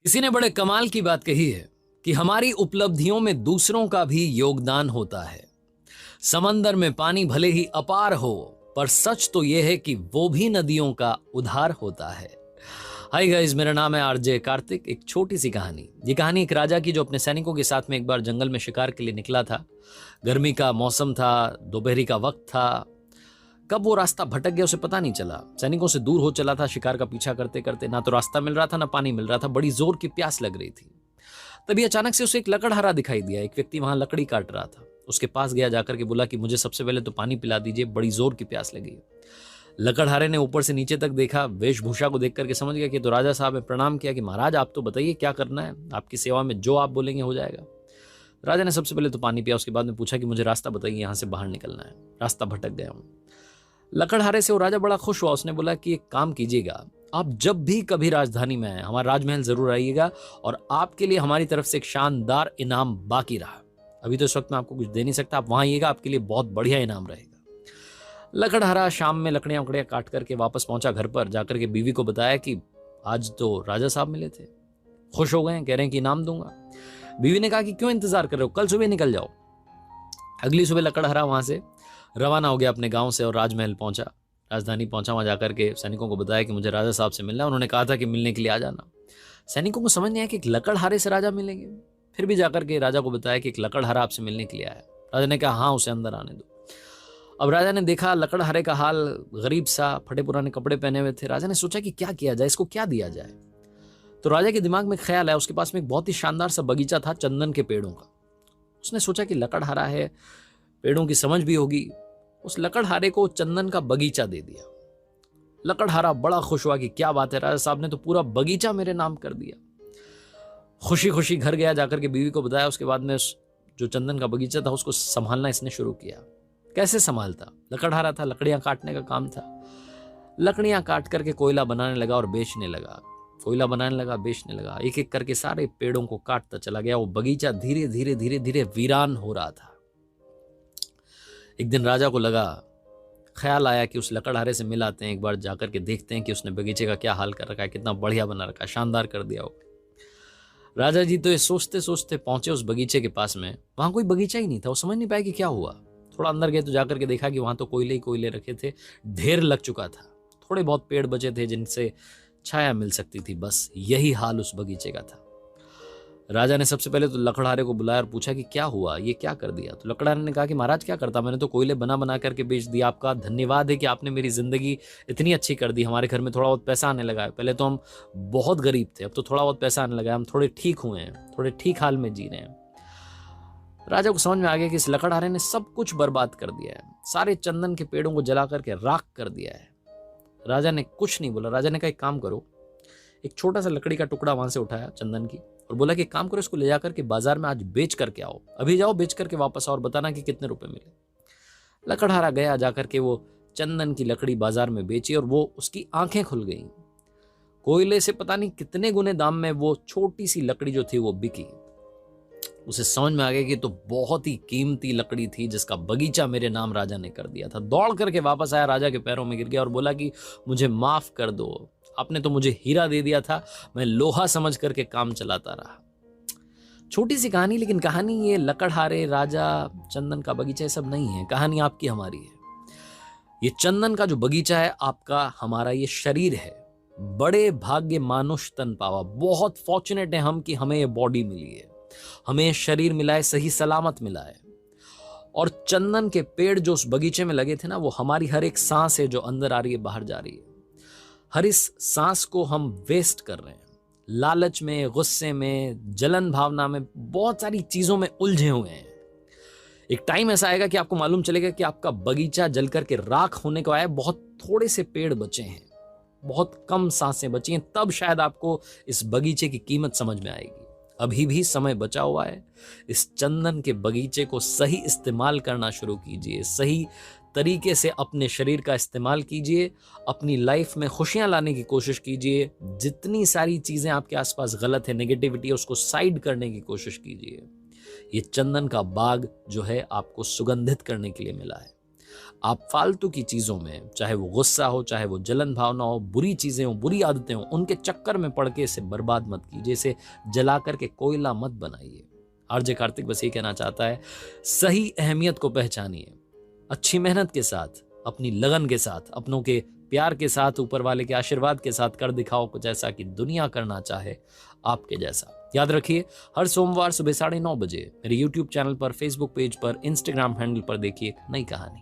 किसी ने बड़े कमाल की बात कही है कि हमारी उपलब्धियों में दूसरों का भी योगदान होता है। समंदर में पानी भले ही अपार हो, पर सच तो यह है कि वो भी नदियों का उद्धार होता है। हाय गाइस, मेरा नाम है आरजे कार्तिक। एक छोटी सी कहानी। ये कहानी एक राजा की जो अपने सैनिकों के साथ में एक बार जंगल में शिकार के लिए निकला था। गर्मी का मौसम था, दोपहरी का वक्त था। कब वो रास्ता भटक गया उसे पता नहीं चला। सैनिकों से दूर हो चला था शिकार का पीछा करते करते। ना तो रास्ता मिल रहा था, ना पानी मिल रहा था। बड़ी जोर की प्यास लग रही थी। तभी अचानक से उसे एक लकड़हारा दिखाई दिया। एक व्यक्ति वहां लकड़ी काट रहा था। उसके पास गया, जाकर के बोला कि मुझे सबसे पहले तो पानी पिला दीजिए, बड़ी जोर की प्यास लगी। लकड़हारे ने ऊपर से नीचे तक देखा, वेशभूषा को देख करके समझ गया कि तो राजा साहब ने प्रणाम किया कि महाराज आप तो बताइए क्या करना है, आपकी सेवा में जो आप बोलेंगे हो जाएगा। राजा ने सबसे पहले तो पानी पिया, उसके बाद में पूछा कि मुझे रास्ता बताइए, यहाँ से बाहर निकलना है, रास्ता भटक गया हूँ। लकड़हारे से वो राजा बड़ा खुश हुआ। उसने बोला कि एक काम कीजिएगा, आप जब भी कभी राजधानी में आए हमारा राजमहल जरूर आइएगा, और आपके लिए हमारी तरफ से एक शानदार इनाम बाकी रहा। अभी तो इस वक्त मैं आपको कुछ दे नहीं सकता, आप वहां आइएगा, आपके लिए बहुत बढ़िया इनाम रहेगा। लकड़हारा शाम में लकड़ियां उकड़ियां काट करके वापस पहुंचा घर पर। जाकर के बीवी को बताया कि आज तो राजा साहब मिले थे, खुश हो गए, कह रहे हैं कि इनाम दूंगा। बीवी ने कहा कि क्यों इंतजार कर रहे हो, कल सुबह निकल जाओ। अगली सुबह लकड़हारा वहां से रवाना हो गया अपने गांव से और राजमहल पहुंचा, राजधानी पहुंचा। वहां जाकर के सैनिकों को बताया कि मुझे राजा साहब से मिलना है। उन्होंने कहा था कि मिलने के लिए आ जाना। सैनिकों को समझ नहीं आया कि एक लकड़हारे से राजा मिलेंगे। फिर भी जाकर के राजा को बताया कि एक लकड़हारा आपसे मिलने के लिए आया। राजा ने कहा हाँ, उसे अंदर आने दो। अब राजा ने देखा लकड़हारे का हाल गरीब सा, फटे पुराने कपड़े पहने हुए थे। राजा ने सोचा कि क्या किया जाए, इसको क्या दिया जाए। तो राजा के दिमाग में ख्याल आया, उसके पास में एक बहुत ही शानदार सा बगीचा था चंदन के पेड़ों का। उसने सोचा कि लकड़हारा है, पेड़ों की समझ भी होगी। उस लकड़हारे को चंदन का बगीचा दे दिया। लकड़हारा बड़ा खुश हुआ कि क्या बात है, राजा साहब ने तो पूरा बगीचा मेरे नाम कर दिया। खुशी खुशी घर गया, जाकर के बीवी को बताया। उसके बाद में जो चंदन का बगीचा था उसको संभालना इसने शुरू किया। कैसे संभालता, लकड़हारा था, लकड़ियां काटने का काम था। लकड़ियां काट करके कोयला बनाने लगा और बेचने लगा। कोयला बनाने लगा, बेचने लगा। एक एक करके सारे पेड़ों को काटता चला गया। वो बगीचा धीरे धीरे धीरे धीरे वीरान हो रहा था। एक दिन राजा को लगा, ख्याल आया कि उस लकड़हारे से मिल आते हैं, एक बार जाकर के देखते हैं कि उसने बगीचे का क्या हाल कर रखा है, कितना बढ़िया बना रखा है, शानदार कर दिया हो। राजा जी तो ये सोचते सोचते पहुंचे उस बगीचे के पास में। वहां कोई बगीचा ही नहीं था। वो समझ नहीं पाया कि क्या हुआ। थोड़ा अंदर गए तो जाकर के देखा कि वहां तो कोयले ही कोयले रखे थे, ढेर लग चुका था। थोड़े बहुत पेड़ बचे थे जिनसे छाया मिल सकती थी, बस यही हाल उस बगीचे का था। राजा ने सबसे पहले तो लकड़हारे को बुलाया और पूछा कि क्या हुआ, ये क्या कर दिया। तो लकड़हारे ने कहा कि महाराज क्या करता, मैंने तो कोयले बना बना करके बेच दिया। आपका धन्यवाद है कि आपने मेरी जिंदगी इतनी अच्छी कर दी। हमारे घर में थोड़ा बहुत पैसा आने लगा है। पहले तो हम बहुत गरीब थे, अब तो थोड़ा बहुत पैसा आने लगा है, हम थोड़े ठीक हुए हैं, थोड़े ठीक हाल में जी रहे हैं। राजा को समझ में आ गया कि इस लकड़हारे ने सब कुछ बर्बाद कर दिया है, सारे चंदन के पेड़ों को जला करके राख कर दिया है। राजा ने कुछ नहीं बोला। राजा ने कहा एक काम करो, एक छोटा सा लकड़ी का टुकड़ा वहां से उठाया चंदन की, और बोला कि काम करो, इसको ले जाकर के बाजार में आज बेच करके आओ। अभी जाओ, बेच करके वापस आओ और बताना कि कितने रुपए मिले। लकड़हारा गया, जाकर के वो चंदन की लकड़ी बाजार में बेची और वो उसकी आंखें खुल गईं। कोयले से पता नहीं कितने गुने दाम में वो छोटी सी लकड़ी जो थी वो बिकी। उसे समझ में आ गया कि तो बहुत ही कीमती लकड़ी थी जिसका बगीचा मेरे नाम राजा ने कर दिया था। दौड़ करके वापस आया, राजा के पैरों में गिर गया और बोला कि मुझे माफ कर दो, आपने तो मुझे हीरा दे दिया था, मैं लोहा समझ करके काम चलाता रहा। छोटी सी कहानी, लेकिन कहानी ये लकड़हारे, राजा, चंदन का बगीचा, ये सब नहीं है। कहानी आपकी हमारी है। ये चंदन का जो बगीचा है आपका हमारा, ये शरीर है। बड़े भाग्य मानुष तन पावा, बहुत फॉर्चुनेट है हम कि हमें ये बॉडी मिली है, हमें शरीर मिला है, सही सलामत मिला है। और चंदन के पेड़ जो उस बगीचे में लगे थे ना, वो हमारी हर एक सांस है जो अंदर आ रही है, बाहर जा रही है। हर इस सांस को हम वेस्ट कर रहे हैं, लालच में, गुस्से में, जलन भावना में, बहुत सारी चीजों में उलझे हुए हैं। एक टाइम ऐसा आएगा कि आपको मालूम चलेगा कि आपका बगीचा जल करके राख होने को आया, बहुत थोड़े से पेड़ बचे हैं, बहुत कम सांसें बची हैं, तब शायद आपको इस बगीचे की कीमत समझ में आएगी। अभी भी समय बचा हुआ है। इस चंदन के बगीचे को सही इस्तेमाल करना शुरू कीजिए, सही तरीके से अपने शरीर का इस्तेमाल कीजिए, अपनी लाइफ में खुशियां लाने की कोशिश कीजिए। जितनी सारी चीजें आपके आसपास गलत है, नेगेटिविटी है, उसको साइड करने की कोशिश कीजिए। ये चंदन का बाग जो है आपको सुगंधित करने के लिए मिला है। आप फालतू की चीजों में, चाहे वो गुस्सा हो, चाहे वो जलन भावना हो, बुरी चीजें हो, बुरी आदतें हो, उनके चक्कर में पड़ के इसे बर्बाद मत कीजिए, इसे जला करके कोयला मत बनाइए। आरजे कार्तिक बस ये कहना चाहता है, सही अहमियत को पहचानिए, अच्छी मेहनत के साथ, अपनी लगन के साथ, अपनों के प्यार के साथ, ऊपर वाले के आशीर्वाद के साथ कर दिखाओ कुछ ऐसा कि दुनिया करना चाहे आपके जैसा। याद रखिए, हर सोमवार सुबह 9:30 बजे मेरे YouTube चैनल पर, Facebook पेज पर, Instagram हैंडल पर देखिए एक नई कहानी।